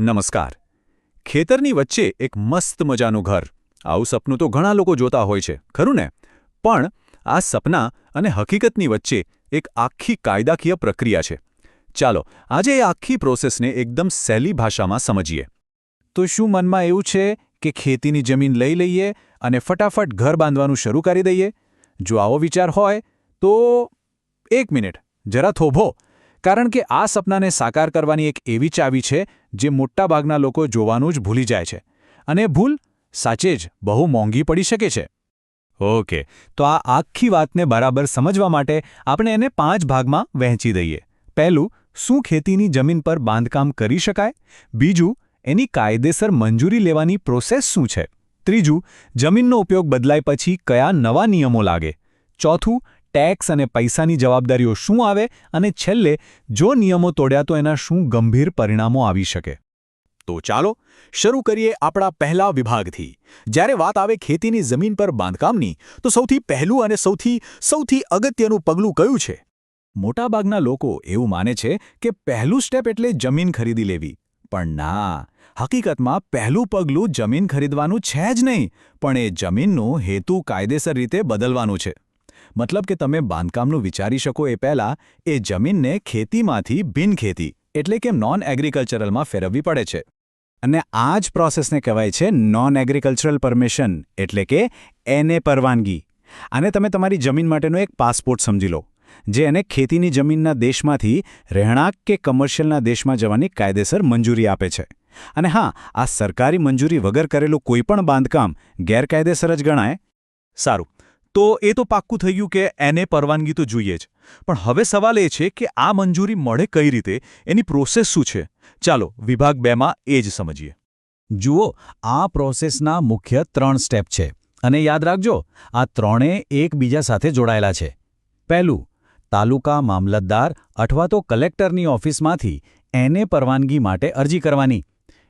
નમસ્કાર. ખેતરની વચ્ચે એક મસ્ત મજાનું ઘર. આવું સપનું તો ઘણા લોકો જોતા હોય છે, ખરું ને? પણ આ સપના અને હકીકતની વચ્ચે એક આખી કાયદાકીય પ્રક્રિયા છે. ચાલો આજે એ આખી પ્રોસેસને એકદમ સહેલી ભાષામાં સમજીએ. તો શું મનમાં એવું છે કે ખેતીની જમીન લઈ લઈએ અને ફટાફટ ઘર બાંધવાનું શરૂ કરી દઈએ? જો આવો વિચાર હોય તો એક મિનિટ, જરા થોભો, કારણ કે આ સપનાને સાકાર કરવાની એક એવી ચાવી છે જે મોટાભાગના લોકો જોવાનું જ ભૂલી જાય છે. અને ભૂલ સાચે જ બહુ મોંઘી પડી શકે છે. ઓકે, તો આ આખી વાતને બરાબર સમજવા માટે આપણે એને 5 ભાગમાં વહેંચી દઈએ. પહેલું, શું ખેતીની જમીન પર બાંધકામ કરી શકાય? બીજું, એની કાયદેસર મંજૂરી લેવાની પ્રોસેસ શું છે? ત્રીજું, જમીનનો ઉપયોગ બદલાય પછી કયા નવા નિયમો લાગે? ચોથું, ટેક્સ અને પૈસાની જવાબદારીઓ શું આવે? અને છેલ્લે, જો નિયમો તોડ્યા તો એના શું ગંભીર પરિણામો આવી શકે? તો ચાલો શરૂ કરીએ આપણા પહેલા વિભાગથી. જ્યારે વાત આવે ખેતીની જમીન પર બાંધકામની, તો સૌથી પહેલું અને સૌથી અગત્યનું પગલું કયું છે? મોટાભાગના લોકો એવું માને છે કે પહેલું સ્ટેપ એટલે જમીન ખરીદી લેવી. પણ ના, હકીકતમાં પહેલું પગલું જમીન ખરીદવાનું છે જ નહીં, પણ એ જમીનનો હેતુ કાયદેસર રીતે બદલવાનું છે. મતલબ કે તમે બાંધકામનું વિચારી શકો એ પહેલાં એ જમીનને ખેતીમાંથી બિનખેતી એટલે કે નોન એગ્રીકલ્ચરલમાં ફેરવવી પડે છે. અને આ જ પ્રોસેસને કહેવાય છે નોન એગ્રીકલ્ચરલ પરમિશન એટલે કે એને પરવાનગી. આને તમે તમારી જમીન માટેનો એક પાસપોર્ટ સમજી લો, જે એને ખેતીની જમીનના દેશમાંથી રહેણાંક કે કમર્શિયલના દેશમાં જવાની કાયદેસર મંજૂરી આપે છે. અને હા, આ સરકારી મંજૂરી વગર કરેલું કોઈપણ બાંધકામ ગેરકાયદેસર જ ગણાય. સારું, તો એ તો પાક્કું થઈ ગયું કે એને પરવાનગી તો જોઈએ જ. પણ હવે સવાલ એ છે કે આ મંજૂરી મળે કઈ રીતે? એની પ્રોસેસ શું છે? ચાલો વિભાગ 2માં એ જ સમજીએ. જુઓ, આ પ્રોસેસના મુખ્ય 3 સ્ટેપ છે. અને યાદ રાખજો, આ ત્રણેય એકબીજા સાથે જોડાયેલા છે. પહેલું, તાલુકા મામલતદાર અથવા તો કલેક્ટરની ઓફિસમાંથી એને પરવાનગી માટે અરજી કરવાની.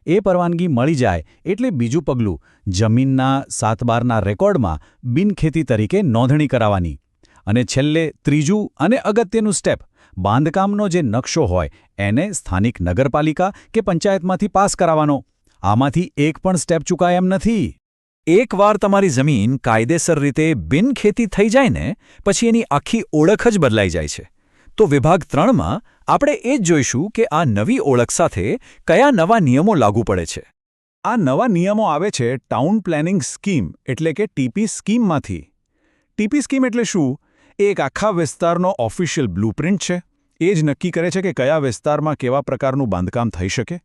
એ પરવાનગી મળી જાય એટલે બીજું પગલું, જમીનના 7/12ના રેકોર્ડમાં બિનખેતી તરીકે નોંધણી કરાવવાની. અને છેલ્લે ત્રીજું અને અગત્યનું સ્ટેપ, બાંધકામનો જે નકશો હોય એને સ્થાનિક નગરપાલિકા કે પંચાયતમાંથી પાસ કરાવવાનો. આમાંથી એક પણ સ્ટેપ ચૂકાય એમ નથી. એકવાર તમારી જમીન કાયદેસર રીતે બિનખેતી થઈ જાય ને, પછી એની આખી ઓળખ જ બદલાઈ જાય છે. તો વિભાગ 3માં આપણે એ જ જોઈશું કે આ નવી ઓળખ સાથે કયા નવા નિયમો લાગુ પડે છે. આ નવા નિયમો આવે છે ટાઉન પ્લાનિંગ સ્કીમ એટલે કે ટીપી સ્કીમમાંથી. ટીપી સ્કીમ એટલે શું? એ એક આખા વિસ્તારનો ઓફિશિયલ બ્લુપ્રિન્ટ છે. એ જ નક્કી કરે છે કે કયા વિસ્તારમાં કેવા પ્રકારનું બાંધકામ થઈ શકે.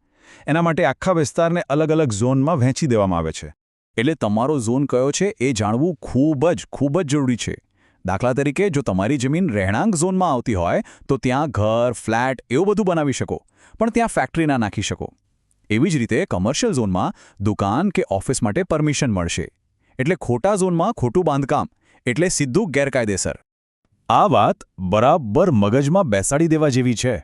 એના માટે આખા વિસ્તારને અલગ અલગ ઝોનમાં વહેંચી દેવામાં આવે છે. એટલે તમારો ઝોન કયો છે એ જાણવું ખૂબ જ જરૂરી છે. દાખલા તરીકે, જો તમારી જમીન રહેણાંક ઝોનમાં આવતી હોય તો ત્યાં ઘર, ફ્લેટ એવું બધું બનાવી શકો, પણ ત્યાં ફેક્ટરી ના નાખી શકો. એવી જ રીતે કમર્શિયલ ઝોનમાં દુકાન કે ઓફિસ માટે પરમિશન મળશે. એટલે ખોટા ઝોનમાં ખોટું બાંધકામ એટલે સીધું ગેરકાયદેસર. આ વાત બરાબર મગજમાં બેસાડી દેવા જેવી છે.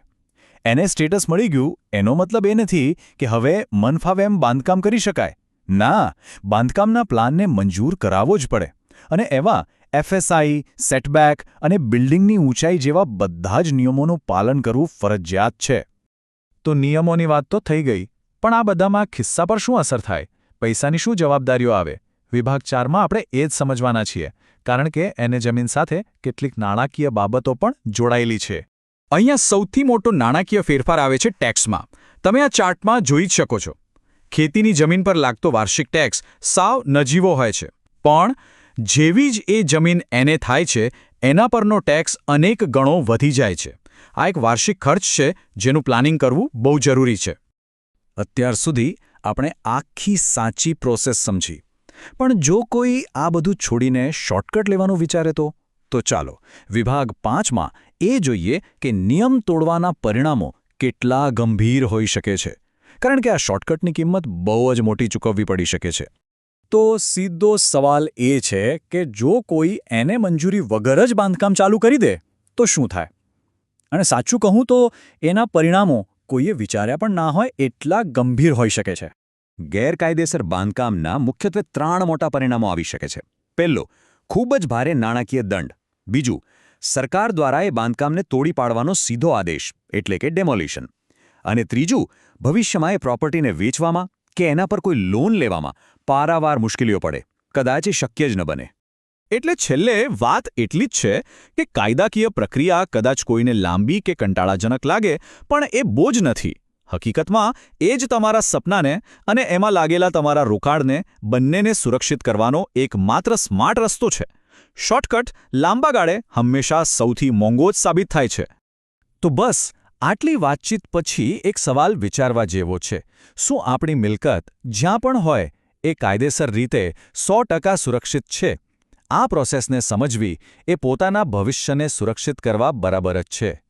એને સ્ટેટસ મળી ગયું એનો મતલબ એ નથી કે હવે મનફાવે એમ બાંધકામ કરી શકાય. ના, બાંધકામના પ્લાનને મંજૂર કરાવવો જ પડે. અને એવા FSI, સેટબેક અને બિલ્ડિંગની ઊંચાઈ જેવા બધા જ નિયમોનું પાલન કરવું ફરજિયાત છે. તો નિયમોની વાત તો થઈ ગઈ, પણ આ બધામાં ખિસ્સા પર શું અસર થાય? પૈસાની શું જવાબદારીઓ આવે? વિભાગ 4માં આપણે એ જ સમજવાના છીએ, કારણ કે એને જમીન સાથે કેટલીક નાણાકીય બાબતો પણ જોડાયેલી છે. અહીંયા સૌથી મોટો નાણાકીય ફેરફાર આવે છે ટેક્સમાં. તમે આ ચાર્ટમાં જોઈ જ શકો છો. ખેતીની જમીન પર લાગતો વાર્ષિક ટેક્સ સાવ નજીવો હોય છે. પણ જેવી જ એ જમીન એને થાય છે, એના પરનો ટેક્સ અનેક ગણો વધી જાય છે. આ એક વાર્ષિક ખર્ચ છે જેનું પ્લાનિંગ કરવું બહુ જરૂરી છે. અત્યાર સુધી આપણે આખી સાચી પ્રોસેસ સમજી. પણ જો કોઈ આ બધું છોડીને શોર્ટકટ લેવાનું વિચારે તો ચાલો વિભાગ 5માં એ જોઈએ કે નિયમ તોડવાના પરિણામો કેટલા ગંભીર હોઈ શકે છે. કારણ કે આ શોર્ટકટની કિંમત બહુ જ મોટી ચૂકવવી પડી શકે છે. તો સીધો સવાલ એ છે કે જો કોઈ એને મંજૂરી વગર જ બાંધકામ ચાલુ કરી દે તો શું થાય? અને સાચું કહું તો એના પરિણામો કોઈએ વિચાર્યા પણ ના હોય એટલા ગંભીર હોઈ શકે છે. ગેરકાયદેસર બાંધકામના મુખ્યત્વે 3 મોટા પરિણામો આવી શકે છે. પહેલો, ખૂબ જ ભારે નાણાકીય દંડ. બીજું, સરકાર દ્વારા એ બાંધકામને તોડી પાડવાનો સીધો આદેશ એટલે કે ડેમોલિશન. અને ત્રીજું, ભવિષ્યમાં એ પ્રોપર્ટીને વેચવામાં કે એના પર કોઈ લોન લેવામાં પારાવાર મુશ્કેલીઓ પડે, કદાચ એ શક્ય જ ન બને. એટલે છેલ્લે વાત એટલી જ છે કે કાયદાકીય પ્રક્રિયા કદાચ કોઈને લાંબી કે કંટાળાજનક લાગે, પણ એ બોજ નથી. હકીકતમાં એ જ તમારા સપનાને અને એમાં લાગેલા તમારા રોકાણને બંનેને સુરક્ષિત કરવાનો એકમાત્ર સ્માર્ટ રસ્તો છે. શોર્ટકટ લાંબા ગાળે હંમેશા સૌથી મોંઘો જ સાબિત થાય છે. તો બસ આટલી વાતચીત પછી એક સવાલ વિચારવા જેવો છે. શું આપણી મિલકત જ્યાં પણ હોય એ કાયદેસર રીતે 100% સુરક્ષિત છે? આ પ્રોસેસને સમજવી એ પોતાના ભવિષ્યને સુરક્ષિત કરવા બરાબર જ છે.